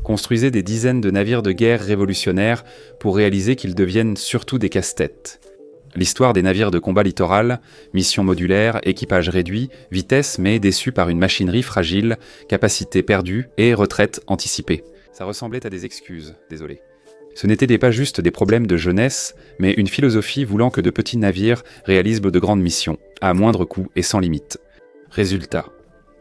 construisait des dizaines de navires de guerre révolutionnaires pour réaliser qu'ils deviennent surtout des casse-têtes. L'histoire des navires de combat littoral, mission modulaire, équipage réduit, vitesse mais déçu par une machinerie fragile, capacité perdue et retraite anticipée. Ça ressemblait à des excuses, désolé. Ce n'étaient pas juste des problèmes de jeunesse, mais une philosophie voulant que de petits navires réalisent de grandes missions, à moindre coût et sans limite. Résultat,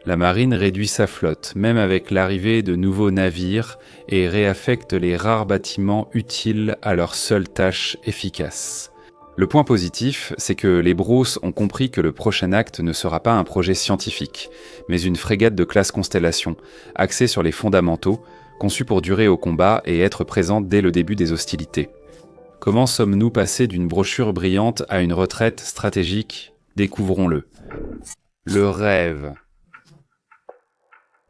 la marine réduit sa flotte, même avec l'arrivée de nouveaux navires, et réaffecte les rares bâtiments utiles à leur seule tâche efficace. Le point positif, c'est que les Bros ont compris que le prochain acte ne sera pas un projet scientifique, mais une frégate de classe Constellation, axée sur les fondamentaux, conçue pour durer au combat et être présente dès le début des hostilités. Comment sommes-nous passés d'une brochure brillante à une retraite stratégique ? Découvrons-le. Le rêve.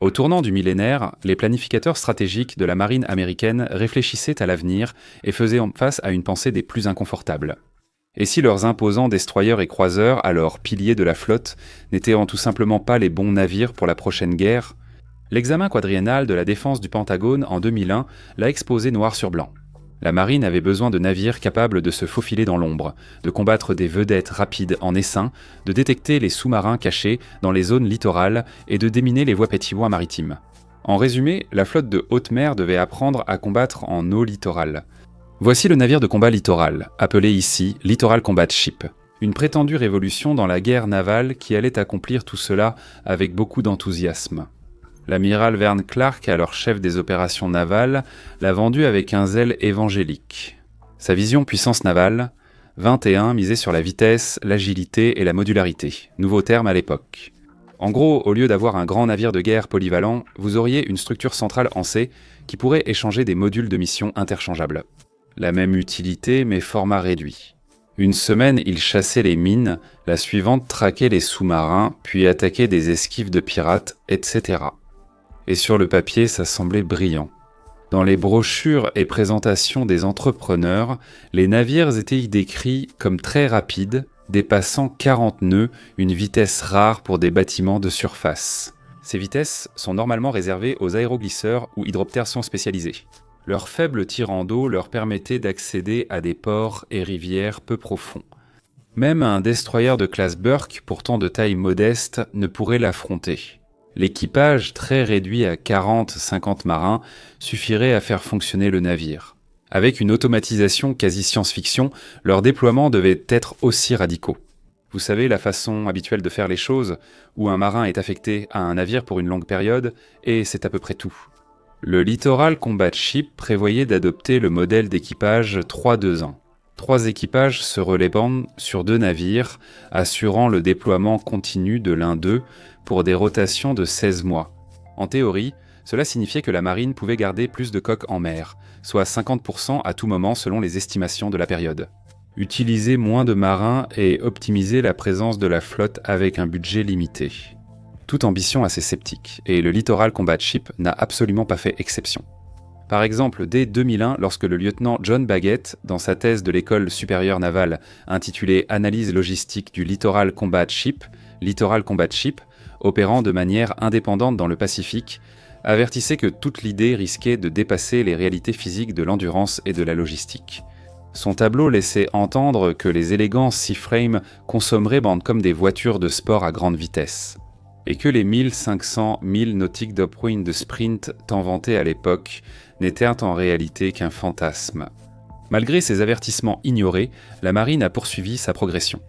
Au tournant du millénaire, les planificateurs stratégiques de la marine américaine réfléchissaient à l'avenir et faisaient face à une pensée des plus inconfortables. Et si leurs imposants destroyers et croiseurs, alors piliers de la flotte, n'étaient tout simplement pas les bons navires pour la prochaine guerre ? L'examen quadriennal de la défense du Pentagone en 2001 l'a exposé noir sur blanc. La marine avait besoin de navires capables de se faufiler dans l'ombre, de combattre des vedettes rapides en essaim, de détecter les sous-marins cachés dans les zones littorales et de déminer les voies pétilloires maritimes. En résumé, la flotte de haute mer devait apprendre à combattre en eau littorale. Voici le navire de combat littoral, appelé ici Littoral Combat Ship. Une prétendue révolution dans la guerre navale qui allait accomplir tout cela avec beaucoup d'enthousiasme. L'amiral Vern Clark, alors chef des opérations navales, l'a vendu avec un zèle évangélique. Sa vision puissance navale, 21 misait sur la vitesse, l'agilité et la modularité, nouveau terme à l'époque. En gros, au lieu d'avoir un grand navire de guerre polyvalent, vous auriez une structure centrale en C qui pourrait échanger des modules de mission interchangeables. La même utilité, mais format réduit. Une semaine, il chassait les mines, la suivante traquait les sous-marins, puis attaquait des esquives de pirates, etc. Et sur le papier, ça semblait brillant. Dans les brochures et présentations des entrepreneurs, les navires étaient décrits comme très rapides, dépassant 40 nœuds, une vitesse rare pour des bâtiments de surface. Ces vitesses sont normalement réservées aux aéroglisseurs ou hydroptères spécialisés. Leur faible tirant d'eau leur permettait d'accéder à des ports et rivières peu profonds. Même un destroyer de classe Burke, pourtant de taille modeste, ne pourrait l'affronter. L'équipage, très réduit à 40-50 marins, suffirait à faire fonctionner le navire. Avec une automatisation quasi science-fiction, leur déploiement devait être aussi radicaux. Vous savez, la façon habituelle de faire les choses, où un marin est affecté à un navire pour une longue période, et c'est à peu près tout. Le Littoral Combat Ship prévoyait d'adopter le modèle d'équipage 3-2-1. 3 équipages se relevant sur 2 navires, assurant le déploiement continu de l'un d'eux pour des rotations de 16 mois. En théorie, cela signifiait que la marine pouvait garder plus de coques en mer, soit 50% à tout moment selon les estimations de la période. Utiliser moins de marins et optimiser la présence de la flotte avec un budget limité. Toute ambition assez sceptique, et le Littoral Combat Ship n'a absolument pas fait exception. Par exemple, dès 2001, lorsque le lieutenant John Baggett, dans sa thèse de l'école supérieure navale intitulée « Analyse logistique du Littoral Combat Ship », opérant de manière indépendante dans le Pacifique, avertissait que toute l'idée risquait de dépasser les réalités physiques de l'endurance et de la logistique. Son tableau laissait entendre que les élégants Seaframe consommeraient comme des voitures de sport à grande vitesse. Et que les 1500 milles nautiques d'upwind de sprint tant vantés à l'époque n'étaient en réalité qu'un fantasme. Malgré ces avertissements ignorés, la marine a poursuivi sa progression.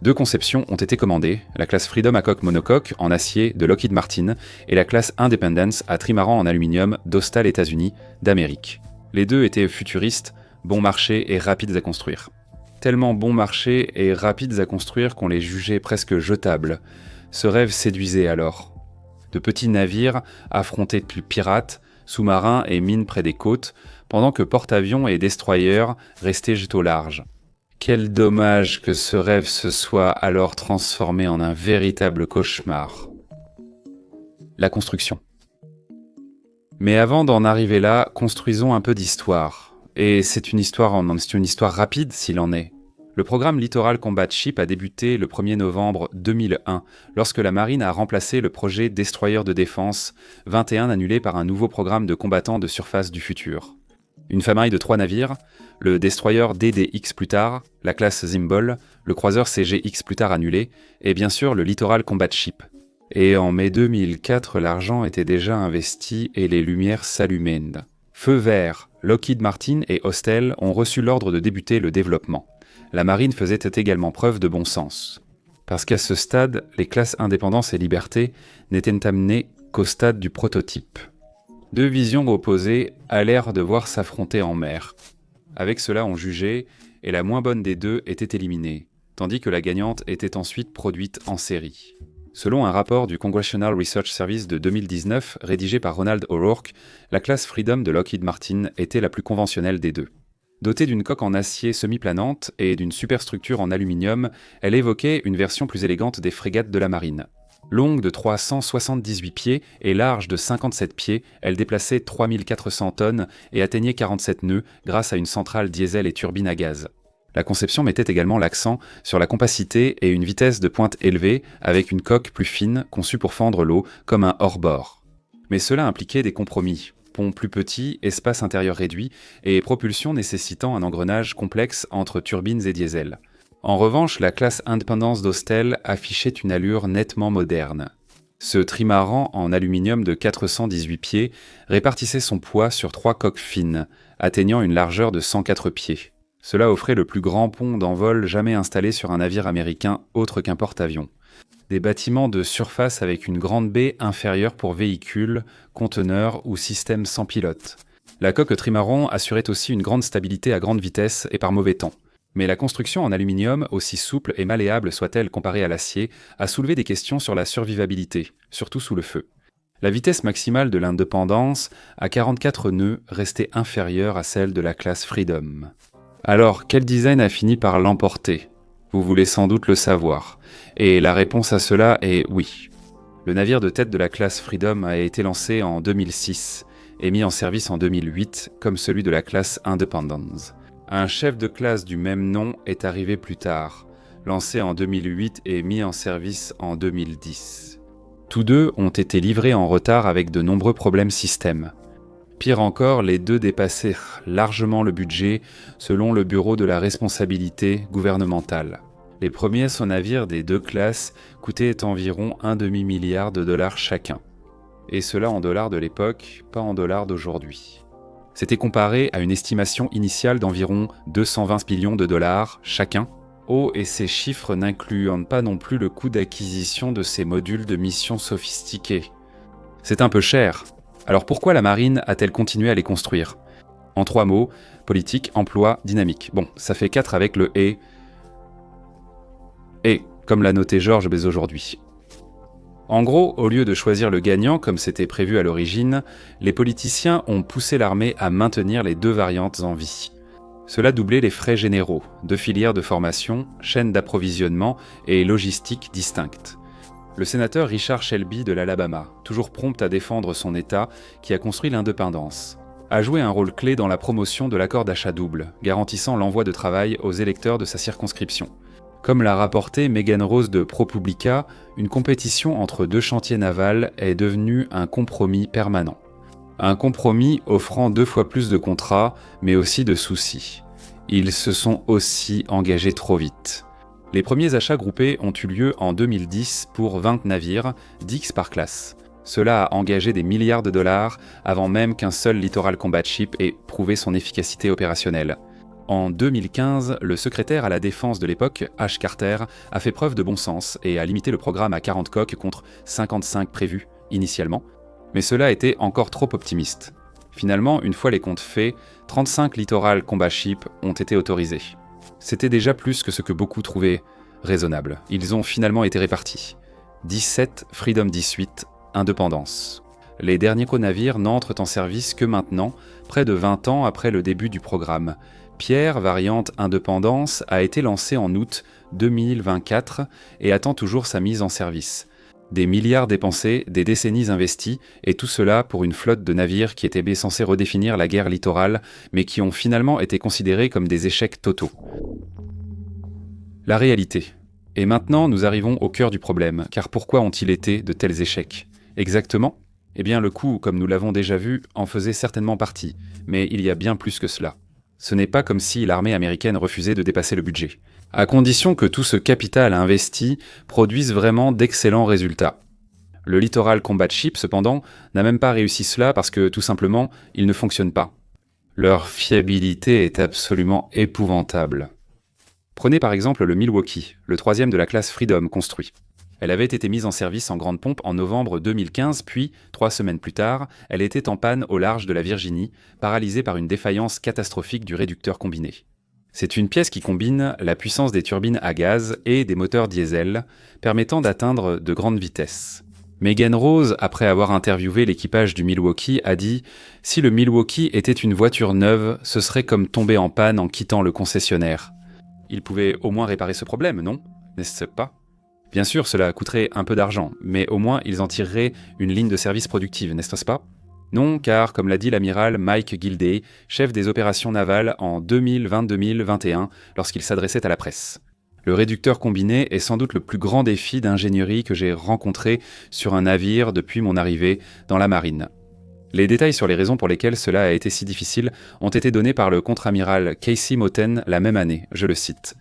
2 conceptions ont été commandées, la classe Freedom à coque monocoque en acier de Lockheed Martin et la classe Independence à trimaran en aluminium d'Austal États-Unis d'Amérique. Les deux étaient futuristes, bon marché et rapides à construire. Tellement bon marché et rapides à construire qu'on les jugeait presque jetables. Ce rêve séduisait alors. De petits navires affrontaient plus pirates, sous-marins et mines près des côtes, pendant que porte-avions et destroyers restaient au large. Quel dommage que ce rêve se soit alors transformé en un véritable cauchemar. La construction. Mais avant d'en arriver là, construisons un peu d'histoire. Et c'est une histoire rapide s'il en est. Le programme Littoral Combat Ship a débuté le 1er novembre 2001, lorsque la marine a remplacé le projet Destroyer de défense 21 annulé par un nouveau programme de combattants de surface du futur. Une famaille de 3 navires, le destroyer DDX plus tard, la classe Zimbol, le croiseur CGX plus tard annulé, et bien sûr le Littoral Combat Ship. Et en mai 2004, l'argent était déjà investi et les lumières s'allumaient. Feu vert, Lockheed Martin et Austal ont reçu l'ordre de débuter le développement. La marine faisait également preuve de bon sens. Parce qu'à ce stade, les classes Indépendance et Liberté n'étaient amenées qu'au stade du prototype. Deux visions opposées allèrent devoir s'affronter en mer. Avec cela, on jugeait, et la moins bonne des deux était éliminée, tandis que la gagnante était ensuite produite en série. Selon un rapport du Congressional Research Service de 2019, rédigé par Ronald O'Rourke, la classe Freedom de Lockheed Martin était la plus conventionnelle des deux. Dotée d'une coque en acier semi-planante et d'une superstructure en aluminium, elle évoquait une version plus élégante des frégates de la marine. Longue de 378 pieds et large de 57 pieds, elle déplaçait 3400 tonnes et atteignait 47 nœuds grâce à une centrale diesel et turbine à gaz. La conception mettait également l'accent sur la compacité et une vitesse de pointe élevée avec une coque plus fine conçue pour fendre l'eau comme un hors-bord. Mais cela impliquait des compromis. Pont plus petit, espace intérieur réduit et propulsion nécessitant un engrenage complexe entre turbines et diesel. En revanche, la classe Independence d'Austal affichait une allure nettement moderne. Ce trimaran en aluminium de 418 pieds répartissait son poids sur 3 coques fines, atteignant une largeur de 104 pieds. Cela offrait le plus grand pont d'envol jamais installé sur un navire américain autre qu'un porte-avions. Des bâtiments de surface avec une grande baie inférieure pour véhicules, conteneurs ou systèmes sans pilote. La coque trimaran assurait aussi une grande stabilité à grande vitesse et par mauvais temps. Mais la construction en aluminium, aussi souple et malléable soit-elle comparée à l'acier, a soulevé des questions sur la survivabilité, surtout sous le feu. La vitesse maximale de l'Independence, à 44 nœuds, restait inférieure à celle de la classe Freedom. Alors, quel design a fini par l'emporter ? Vous voulez sans doute le savoir. Et la réponse à cela est oui. Le navire de tête de la classe Freedom a été lancé en 2006 et mis en service en 2008, comme celui de la classe Independence. Un chef de classe du même nom est arrivé plus tard, lancé en 2008 et mis en service en 2010. Tous deux ont été livrés en retard avec de nombreux problèmes système. Pire encore, les deux dépassèrent largement le budget selon le Bureau de la responsabilité gouvernementale. Les premiers sous-navires des deux classes coûtaient environ $1,5 milliard chacun. Et cela en dollars de l'époque, pas en dollars d'aujourd'hui. C'était comparé à une estimation initiale d'environ 220 millions de dollars chacun. Oh, et ces chiffres n'incluant pas non plus le coût d'acquisition de ces modules de mission sophistiqués. C'est un peu cher. Alors pourquoi la marine a-t-elle continué à les construire ? En 3 mots, politique, emploi, dynamique. Bon, ça fait 4 avec le « et », comme l'a noté Georges Bezos aujourd'hui. En gros, au lieu de choisir le gagnant comme c'était prévu à l'origine, les politiciens ont poussé l'armée à maintenir les deux variantes en vie. Cela doublait les frais généraux, 2 filières de formation, chaînes d'approvisionnement et logistique distinctes. Le sénateur Richard Shelby de l'Alabama, toujours prompt à défendre son État, qui a construit l'indépendance, a joué un rôle clé dans la promotion de l'accord d'achat double, garantissant l'envoi de travail aux électeurs de sa circonscription. Comme l'a rapporté Megan Rose de ProPublica, une compétition entre 2 chantiers navals est devenue un compromis permanent. Un compromis offrant 2 fois plus de contrats, mais aussi de soucis. Ils se sont aussi engagés trop vite. Les premiers achats groupés ont eu lieu en 2010 pour 20 navires, 10 par classe. Cela a engagé des milliards de dollars avant même qu'un seul Littoral Combat Ship ait prouvé son efficacité opérationnelle. En 2015, le secrétaire à la défense de l'époque, Ash Carter, a fait preuve de bon sens et a limité le programme à 40 coques contre 55 prévus initialement, mais cela était encore trop optimiste. Finalement, une fois les comptes faits, 35 Littoral Combat Ship ont été autorisés. C'était déjà plus que ce que beaucoup trouvaient raisonnable. Ils ont finalement été répartis. 17 Freedom 18, Independence. Les derniers co-navires n'entrent en service que maintenant, près de 20 ans après le début du programme. Pierre, variante Independence, a été lancé en août 2024 et attend toujours sa mise en service. Des milliards dépensés, des décennies investies, et tout cela pour une flotte de navires qui étaient censés redéfinir la guerre littorale, mais qui ont finalement été considérés comme des échecs totaux. La réalité. Et maintenant, nous arrivons au cœur du problème, car pourquoi ont-ils été de tels échecs? Exactement? Eh bien, le coût, comme nous l'avons déjà vu, en faisait certainement partie, mais il y a bien plus que cela. Ce n'est pas comme si l'armée américaine refusait de dépasser le budget, à condition que tout ce capital investi produise vraiment d'excellents résultats. Le Littoral Combat Ship, cependant, n'a même pas réussi cela parce que, tout simplement, il ne fonctionne pas. Leur fiabilité est absolument épouvantable. Prenez par exemple le Milwaukee, le troisième de la classe Freedom construit. Elle avait été mise en service en grande pompe en novembre 2015, puis, 3 semaines plus tard, elle était en panne au large de la Virginie, paralysée par une défaillance catastrophique du réducteur combiné. C'est une pièce qui combine la puissance des turbines à gaz et des moteurs diesel, permettant d'atteindre de grandes vitesses. Megan Rose, après avoir interviewé l'équipage du Milwaukee, a dit « Si le Milwaukee était une voiture neuve, ce serait comme tomber en panne en quittant le concessionnaire. » Ils pouvaient au moins réparer ce problème, non? N'est-ce pas? Bien sûr, cela coûterait un peu d'argent, mais au moins ils en tireraient une ligne de service productive, n'est-ce pas? Non, car, comme l'a dit l'amiral Mike Gilday, chef des opérations navales en 2020-2021, lorsqu'il s'adressait à la presse. Le réducteur combiné est sans doute le plus grand défi d'ingénierie que j'ai rencontré sur un navire depuis mon arrivée dans la marine. Les détails sur les raisons pour lesquelles cela a été si difficile ont été donnés par le contre-amiral Casey Moten la même année, je le cite.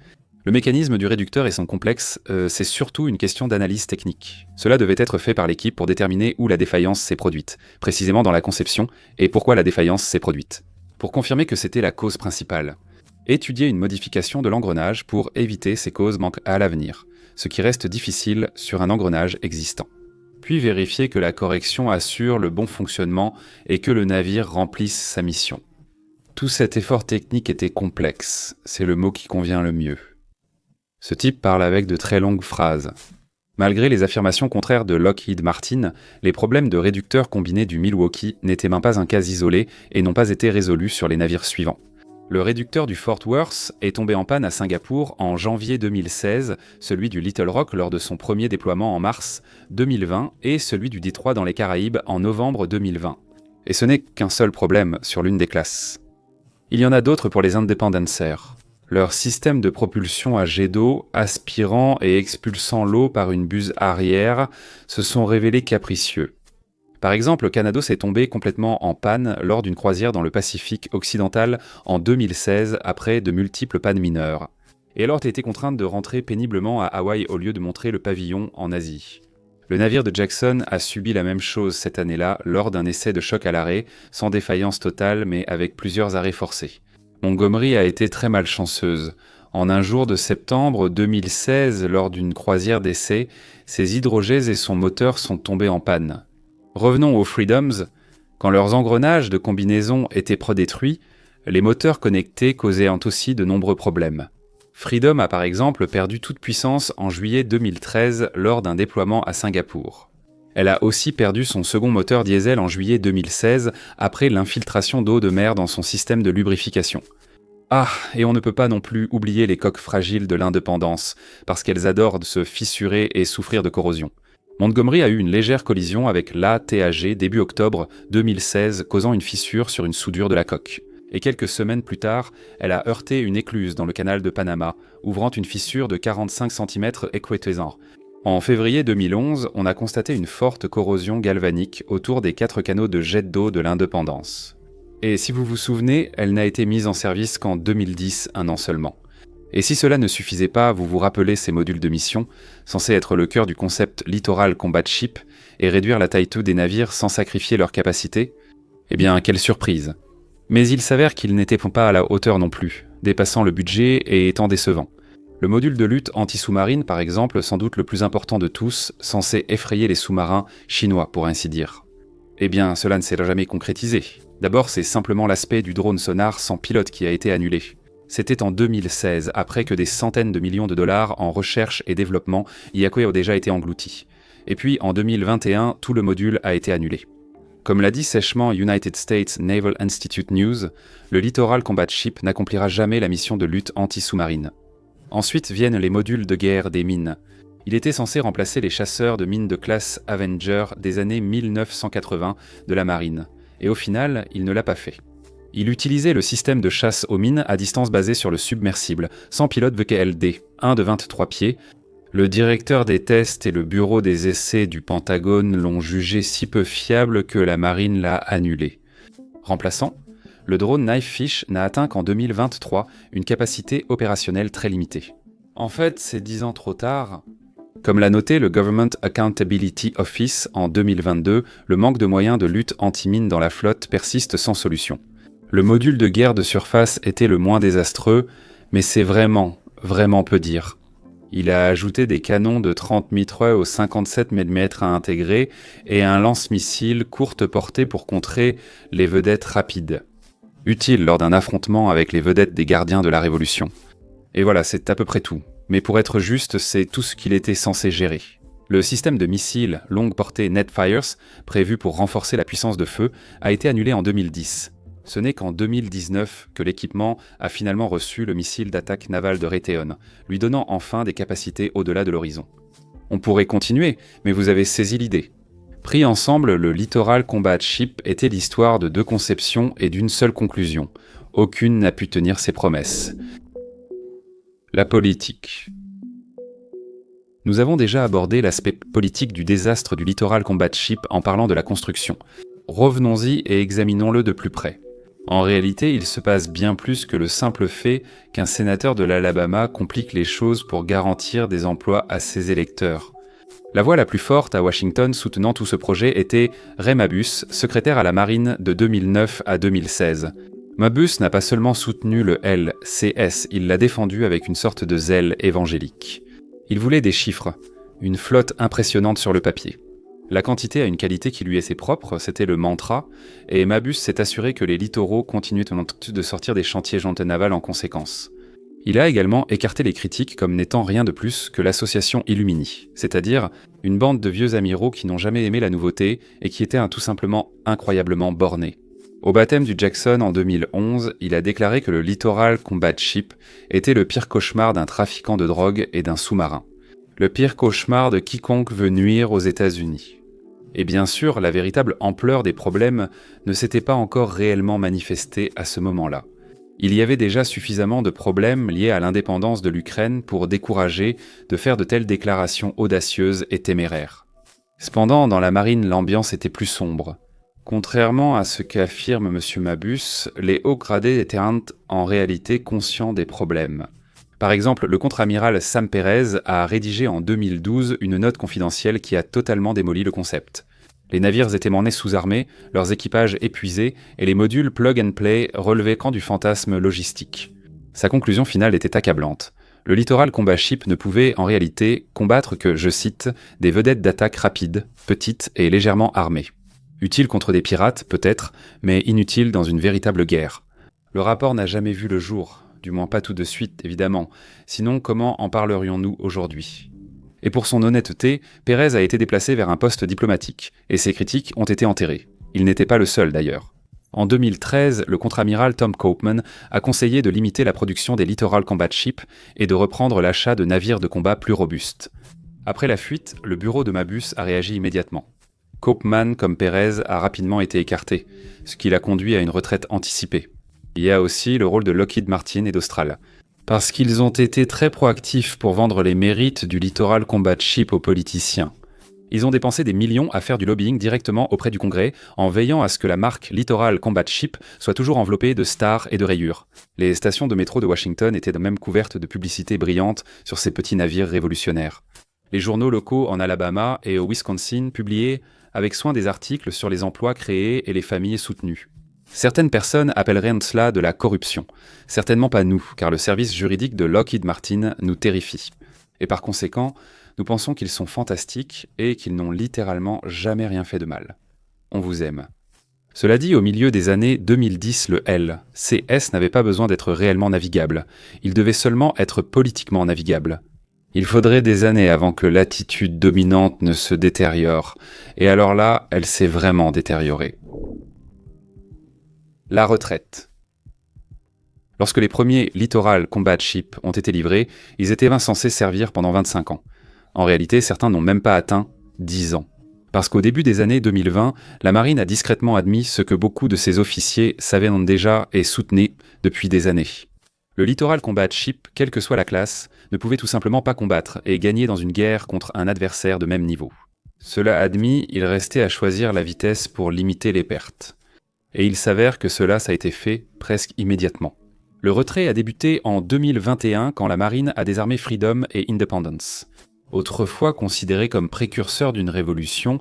Le mécanisme du réducteur et son complexe, c'est surtout une question d'analyse technique. Cela devait être fait par l'équipe pour déterminer où la défaillance s'est produite, précisément dans la conception, et pourquoi la défaillance s'est produite. Pour confirmer que c'était la cause principale. Étudier une modification de l'engrenage pour éviter ces causes manques à l'avenir, ce qui reste difficile sur un engrenage existant. Puis vérifier que la correction assure le bon fonctionnement et que le navire remplisse sa mission. Tout cet effort technique était complexe, c'est le mot qui convient le mieux. Ce type parle avec de très longues phrases. Malgré les affirmations contraires de Lockheed Martin, les problèmes de réducteurs combinés du Milwaukee n'étaient même pas un cas isolé et n'ont pas été résolus sur les navires suivants. Le réducteur du Fort Worth est tombé en panne à Singapour en janvier 2016, celui du Little Rock lors de son premier déploiement en mars 2020 et celui du Detroit dans les Caraïbes en novembre 2020. Et ce n'est qu'un seul problème sur l'une des classes. Il y en a d'autres pour les Independencer. Leur système de propulsion à jet d'eau, aspirant et expulsant l'eau par une buse arrière, se sont révélés capricieux. Par exemple, le Canados est tombé complètement en panne lors d'une croisière dans le Pacifique occidental en 2016 après de multiples pannes mineures. Et alors a été contrainte de rentrer péniblement à Hawaï au lieu de montrer le pavillon en Asie. Le navire de Jackson a subi la même chose cette année-là lors d'un essai de choc à l'arrêt, sans défaillance totale mais avec plusieurs arrêts forcés. Montgomery a été très malchanceuse. En un jour de septembre 2016, lors d'une croisière d'essai, ses hydrogènes et son moteur sont tombés en panne. Revenons aux Freedoms. Quand leurs engrenages de combinaison étaient détruits, les moteurs connectés causaient aussi de nombreux problèmes. Freedom a par exemple perdu toute puissance en juillet 2013 lors d'un déploiement à Singapour. Elle a aussi perdu son second moteur diesel en juillet 2016 après l'infiltration d'eau de mer dans son système de lubrification. Ah, et on ne peut pas non plus oublier les coques fragiles de l'Indépendance, parce qu'elles adorent se fissurer et souffrir de corrosion. Montgomery a eu une légère collision avec l'ATAG début octobre 2016, causant une fissure sur une soudure de la coque. Et quelques semaines plus tard, elle a heurté une écluse dans le canal de Panama, ouvrant une fissure de 45 cm équateur. En février 2011, on a constaté une forte corrosion galvanique autour des 4 canaux de jet d'eau de l'Indépendance. Et si vous vous souvenez, elle n'a été mise en service qu'en 2010, un an seulement. Et si cela ne suffisait pas, vous vous rappelez ces modules de mission, censés être le cœur du concept Littoral Combat Ship et réduire la taille des navires sans sacrifier leur capacité? Eh bien, quelle surprise! Mais il s'avère qu'ils n'étaient pas à la hauteur non plus, dépassant le budget et étant décevants. Le module de lutte anti-sous-marine, par exemple, sans doute le plus important de tous, censé effrayer les sous-marins chinois, pour ainsi dire. Eh bien, cela ne s'est jamais concrétisé. D'abord, c'est simplement l'aspect du drone sonar sans pilote qui a été annulé. C'était en 2016, après que des centaines de millions de dollars en recherche et développement y avaient déjà été engloutis. Et puis, en 2021, tout le module a été annulé. Comme l'a dit sèchement United States Naval Institute News, le Littoral Combat Ship n'accomplira jamais la mission de lutte anti-sous-marine. Ensuite viennent les modules de guerre des mines. Il était censé remplacer les chasseurs de mines de classe Avenger des années 1980 de la marine, et au final, il ne l'a pas fait. Il utilisait le système de chasse aux mines à distance basé sur le submersible, sans pilote VKLD, 1 de 23 pieds. Le directeur des tests et le bureau des essais du Pentagone l'ont jugé si peu fiable que la marine l'a annulé. Remplaçant, le drone Knifefish n'a atteint qu'en 2023 une capacité opérationnelle très limitée. En fait, c'est 10 ans trop tard. Comme l'a noté le Government Accountability Office en 2022, le manque de moyens de lutte anti-mine dans la flotte persiste sans solution. Le module de guerre de surface était le moins désastreux, mais c'est vraiment peu dire. Il a ajouté des canons de 30 mitrailleuses au 57 mm à intégrer et un lance-missile courte portée pour contrer les vedettes rapides. Utile lors d'un affrontement avec les vedettes des gardiens de la Révolution. Et voilà, c'est à peu près tout. Mais pour être juste, c'est tout ce qu'il était censé gérer. Le système de missiles longue portée Netfires, prévu pour renforcer la puissance de feu, a été annulé en 2010. Ce n'est qu'en 2019 que l'équipement a finalement reçu le missile d'attaque navale de Raytheon, lui donnant enfin des capacités au-delà de l'horizon. On pourrait continuer, mais vous avez saisi l'idée. Pris ensemble, le Littoral Combat Ship était l'histoire de deux conceptions et d'une seule conclusion. Aucune n'a pu tenir ses promesses. La politique. Nous avons déjà abordé l'aspect politique du désastre du Littoral Combat Ship en parlant de la construction. Revenons-y et examinons-le de plus près. En réalité, il se passe bien plus que le simple fait qu'un sénateur de l'Alabama complique les choses pour garantir des emplois à ses électeurs. La voix la plus forte à Washington soutenant tout ce projet était Ray Mabus, secrétaire à la marine de 2009 à 2016. Mabus n'a pas seulement soutenu le LCS, il l'a défendu avec une sorte de zèle évangélique. Il voulait des chiffres, une flotte impressionnante sur le papier. La quantité a une qualité qui lui était propre, c'était le mantra, et Mabus s'est assuré que les littoraux continuaient de sortir des chantiers jantes navals en conséquence. Il a également écarté les critiques comme n'étant rien de plus que l'association Illumini, c'est-à-dire une bande de vieux amiraux qui n'ont jamais aimé la nouveauté et qui étaient tout simplement incroyablement bornés. Au baptême du Jackson en 2011, il a déclaré que le Littoral Combat Ship était le pire cauchemar d'un trafiquant de drogue et d'un sous-marin. Le pire cauchemar de quiconque veut nuire aux États-Unis. Et bien sûr, la véritable ampleur des problèmes ne s'était pas encore réellement manifestée à ce moment-là. Il y avait déjà suffisamment de problèmes liés à l'indépendance de l'Ukraine pour décourager de faire de telles déclarations audacieuses et téméraires. Cependant, dans la marine, l'ambiance était plus sombre. Contrairement à ce qu'affirme M. Mabus, les hauts gradés étaient en réalité conscients des problèmes. Par exemple, le contre-amiral Sam Perez a rédigé en 2012 une note confidentielle qui a totalement démoli le concept. Les navires étaient menés sous-armés, leurs équipages épuisés et les modules plug-and-play relevaient quand du fantasme logistique. Sa conclusion finale était accablante. Le Littoral Combat Ship ne pouvait en réalité combattre que, je cite, « des vedettes d'attaque rapides, petites et légèrement armées ». Utile contre des pirates, peut-être, mais inutile dans une véritable guerre. Le rapport n'a jamais vu le jour. Du moins pas tout de suite, évidemment. Sinon, comment en parlerions-nous aujourd'hui ? Et pour son honnêteté, Pérez a été déplacé vers un poste diplomatique, et ses critiques ont été enterrées. Il n'était pas le seul, d'ailleurs. En 2013, le contre-amiral Tom Copeman a conseillé de limiter la production des Littoral Combat Ships et de reprendre l'achat de navires de combat plus robustes. Après la fuite, le bureau de Mabus a réagi immédiatement. Copeman, comme Pérez, a rapidement été écarté, ce qui l'a conduit à une retraite anticipée. Il y a aussi le rôle de Lockheed Martin et d'Austral. Parce qu'ils ont été très proactifs pour vendre les mérites du Littoral Combat Ship aux politiciens. Ils ont dépensé des millions à faire du lobbying directement auprès du Congrès, en veillant à ce que la marque Littoral Combat Ship soit toujours enveloppée de stars et de rayures. Les stations de métro de Washington étaient même couvertes de publicités brillantes sur ces petits navires révolutionnaires. Les journaux locaux en Alabama et au Wisconsin publiaient avec soin des articles sur les emplois créés et les familles soutenues. Certaines personnes appelleraient cela de la corruption. Certainement pas nous, car le service juridique de Lockheed Martin nous terrifie. Et par conséquent, nous pensons qu'ils sont fantastiques et qu'ils n'ont littéralement jamais rien fait de mal. On vous aime. Cela dit, au milieu des années 2010, le LCS n'avait pas besoin d'être réellement navigable. Il devait seulement être politiquement navigable. Il faudrait des années avant que l'attitude dominante ne se détériore. Et alors là, elle s'est vraiment détériorée. La retraite. Lorsque les premiers Littoral Combat Ships ont été livrés, ils étaient censés servir pendant 25 ans. En réalité, certains n'ont même pas atteint 10 ans. Parce qu'au début des années 2020, la marine a discrètement admis ce que beaucoup de ses officiers savaient déjà et soutenaient depuis des années. Le Littoral Combat Ship, quelle que soit la classe, ne pouvait tout simplement pas combattre et gagner dans une guerre contre un adversaire de même niveau. Cela admis, il restait à choisir la vitesse pour limiter les pertes. Et il s'avère que ça a été fait presque immédiatement. Le retrait a débuté en 2021 quand la marine a désarmé Freedom et Independence. Autrefois considérés comme précurseurs d'une révolution,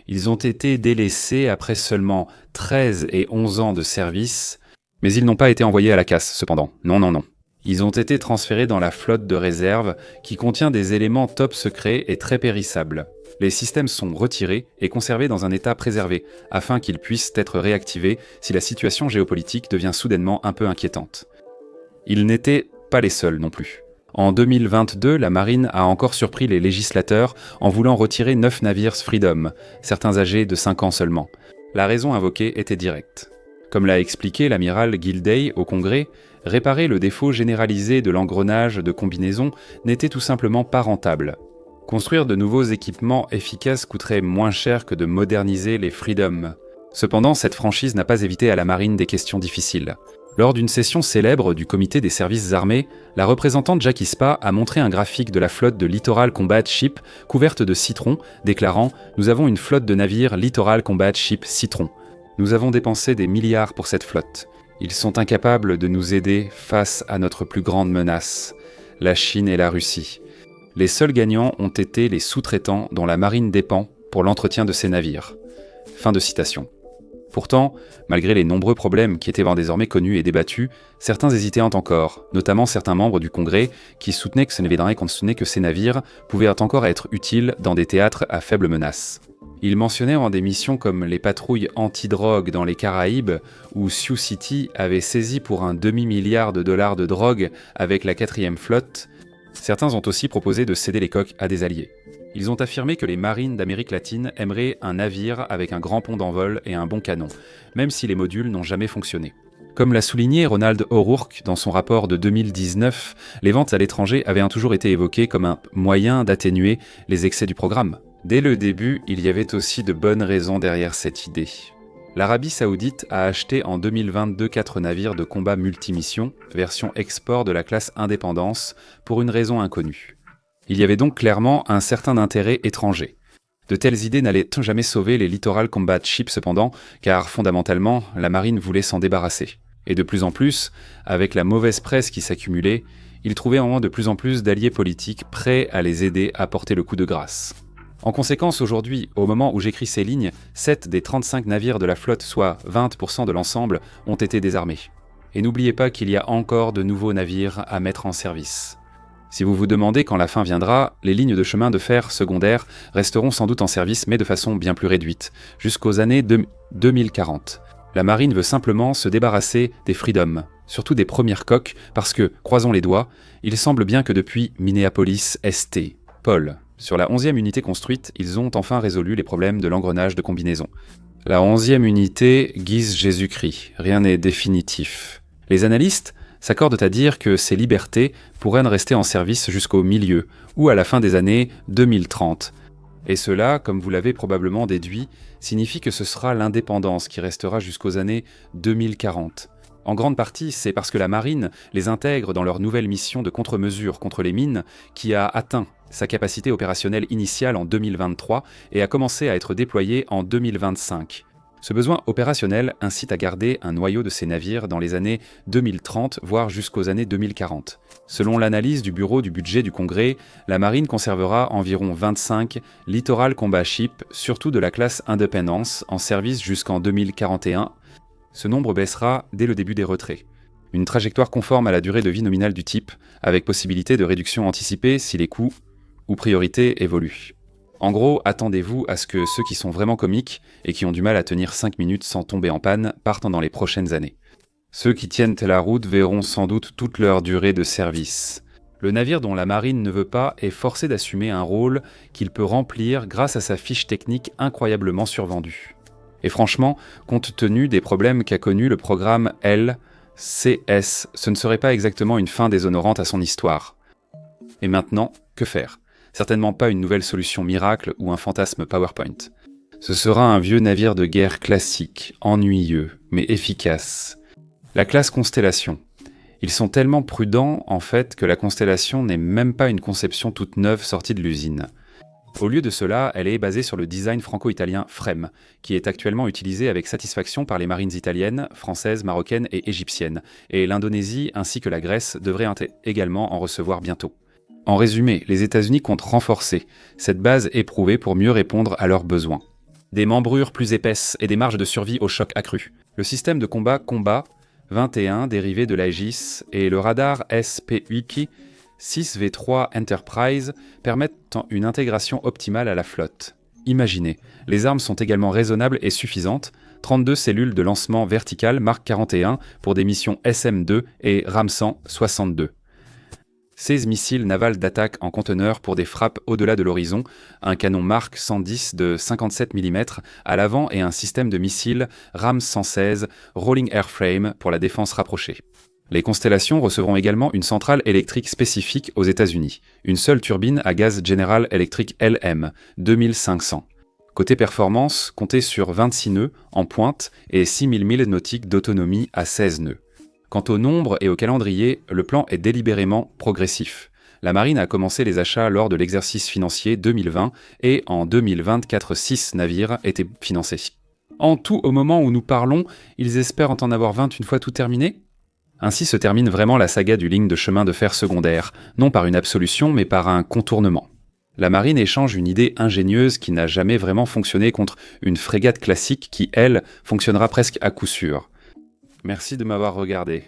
ils ont été délaissés après seulement 13 et 11 ans de service, mais ils n'ont pas été envoyés à la casse cependant. Non. Ils ont été transférés dans la flotte de réserve qui contient des éléments top secrets et très périssables. Les systèmes sont retirés et conservés dans un état préservé, afin qu'ils puissent être réactivés si la situation géopolitique devient soudainement un peu inquiétante. Ils n'étaient pas les seuls non plus. En 2022, la marine a encore surpris les législateurs en voulant retirer 9 navires Freedom, certains âgés de 5 ans seulement. La raison invoquée était directe. Comme l'a expliqué l'amiral Gilday au Congrès, réparer le défaut généralisé de l'engrenage de combinaison n'était tout simplement pas rentable. Construire de nouveaux équipements efficaces coûterait moins cher que de moderniser les Freedom. Cependant, cette franchise n'a pas évité à la marine des questions difficiles. Lors d'une session célèbre du comité des services armés, la représentante Jackie Spa a montré un graphique de la flotte de Littoral Combat Ship couverte de citron, déclarant « Nous avons une flotte de navires Littoral Combat Ship Citron. Nous avons dépensé des milliards pour cette flotte. Ils sont incapables de nous aider face à notre plus grande menace, la Chine et la Russie. Les seuls gagnants ont été les sous-traitants dont la marine dépend pour l'entretien de ces navires. » Fin de citation. Pourtant, malgré les nombreux problèmes qui étaient désormais connus et débattus, certains hésitaient encore, notamment certains membres du Congrès qui soutenaient que ces navires pouvaient encore être utiles dans des théâtres à faible menace. Ils mentionnaient des missions comme les patrouilles anti-drogue dans les Caraïbes, où Sioux City avait saisi pour un demi-milliard de dollars de drogue avec la 4e flotte. Certains ont aussi proposé de céder les coques à des alliés. Ils ont affirmé que les marines d'Amérique latine aimeraient un navire avec un grand pont d'envol et un bon canon, même si les modules n'ont jamais fonctionné. Comme l'a souligné Ronald O'Rourke dans son rapport de 2019, les ventes à l'étranger avaient toujours été évoquées comme un moyen d'atténuer les excès du programme. Dès le début, il y avait aussi de bonnes raisons derrière cette idée. L'Arabie Saoudite a acheté en 2022 4 navires de combat multimissions, version export de la classe Indépendance, pour une raison inconnue. Il y avait donc clairement un certain intérêt étranger. De telles idées n'allaient jamais sauver les Littoral Combat Ships cependant, car fondamentalement, la marine voulait s'en débarrasser. Et de plus en plus, avec la mauvaise presse qui s'accumulait, ils trouvaient de plus en plus d'alliés politiques prêts à les aider à porter le coup de grâce. En conséquence, aujourd'hui, au moment où j'écris ces lignes, 7 des 35 navires de la flotte, soit 20% de l'ensemble, ont été désarmés. Et n'oubliez pas qu'il y a encore de nouveaux navires à mettre en service. Si vous vous demandez quand la fin viendra, les lignes de chemin de fer secondaires resteront sans doute en service, mais de façon bien plus réduite, jusqu'aux années 2040. La marine veut simplement se débarrasser des Freedom, surtout des premières coques, parce que, croisons les doigts, il semble bien que depuis Minneapolis St. Paul, sur la 11e unité construite, ils ont enfin résolu les problèmes de l'engrenage de combinaison. La 11e unité guise Jésus-Christ, rien n'est définitif. Les analystes s'accordent à dire que ces libertés pourraient rester en service jusqu'au milieu, ou à la fin des années 2030. Et cela, comme vous l'avez probablement déduit, signifie que ce sera l'indépendance qui restera jusqu'aux années 2040. En grande partie, c'est parce que la marine les intègre dans leur nouvelle mission de contre-mesure contre les mines qui a atteint sa capacité opérationnelle initiale en 2023 et a commencé à être déployée en 2025. Ce besoin opérationnel incite à garder un noyau de ces navires dans les années 2030, voire jusqu'aux années 2040. Selon l'analyse du Bureau du budget du Congrès, la marine conservera environ 25 Littoral Combat Ships, surtout de la classe Independence, en service jusqu'en 2041. Ce nombre baissera dès le début des retraits. Une trajectoire conforme à la durée de vie nominale du type, avec possibilité de réduction anticipée si les coûts ou priorités évoluent. En gros, attendez-vous à ce que ceux qui sont vraiment comiques et qui ont du mal à tenir 5 minutes sans tomber en panne partent dans les prochaines années. Ceux qui tiennent la route verront sans doute toute leur durée de service. Le navire dont la marine ne veut pas est forcé d'assumer un rôle qu'il peut remplir grâce à sa fiche technique incroyablement survendue. Et franchement, compte tenu des problèmes qu'a connu le programme LCS, ce ne serait pas exactement une fin déshonorante à son histoire. Et maintenant, que faire ? Certainement pas une nouvelle solution miracle ou un fantasme PowerPoint. Ce sera un vieux navire de guerre classique, ennuyeux, mais efficace. La classe Constellation. Ils sont tellement prudents, en fait, que la Constellation n'est même pas une conception toute neuve sortie de l'usine. Au lieu de cela, elle est basée sur le design franco-italien FREMM, qui est actuellement utilisé avec satisfaction par les marines italiennes, françaises, marocaines et égyptiennes, et l'Indonésie ainsi que la Grèce devraient également en recevoir bientôt. En résumé, les États-Unis comptent renforcer cette base éprouvée pour mieux répondre à leurs besoins. Des membrures plus épaisses et des marges de survie au choc accru. Le système de combat Combat 21 dérivé de l'Aegis et le radar SPUIKI 6V3 Enterprise permettent une intégration optimale à la flotte. Imaginez, les armes sont également raisonnables et suffisantes, 32 cellules de lancement vertical Mark 41 pour des missions SM-2 et Ramsan 62. 16 missiles navals d'attaque en conteneur pour des frappes au-delà de l'horizon, un canon Mark 110 de 57 mm à l'avant et un système de missiles RAM 116 Rolling Airframe pour la défense rapprochée. Les constellations recevront également une centrale électrique spécifique aux États-Unis, une seule turbine à gaz General Electric LM, 2500. Côté performance, comptez sur 26 nœuds en pointe et 6000 milles nautiques d'autonomie à 16 nœuds. Quant au nombre et au calendrier, le plan est délibérément progressif. La marine a commencé les achats lors de l'exercice financier 2020 et en 2024, 6 navires étaient financés. En tout, au moment où nous parlons, ils espèrent en avoir 20 une fois tout terminé ? Ainsi se termine vraiment la saga du ligne de chemin de fer secondaire, non par une absolution mais par un contournement. La marine échange une idée ingénieuse qui n'a jamais vraiment fonctionné contre une frégate classique qui, elle, fonctionnera presque à coup sûr. Merci de m'avoir regardé.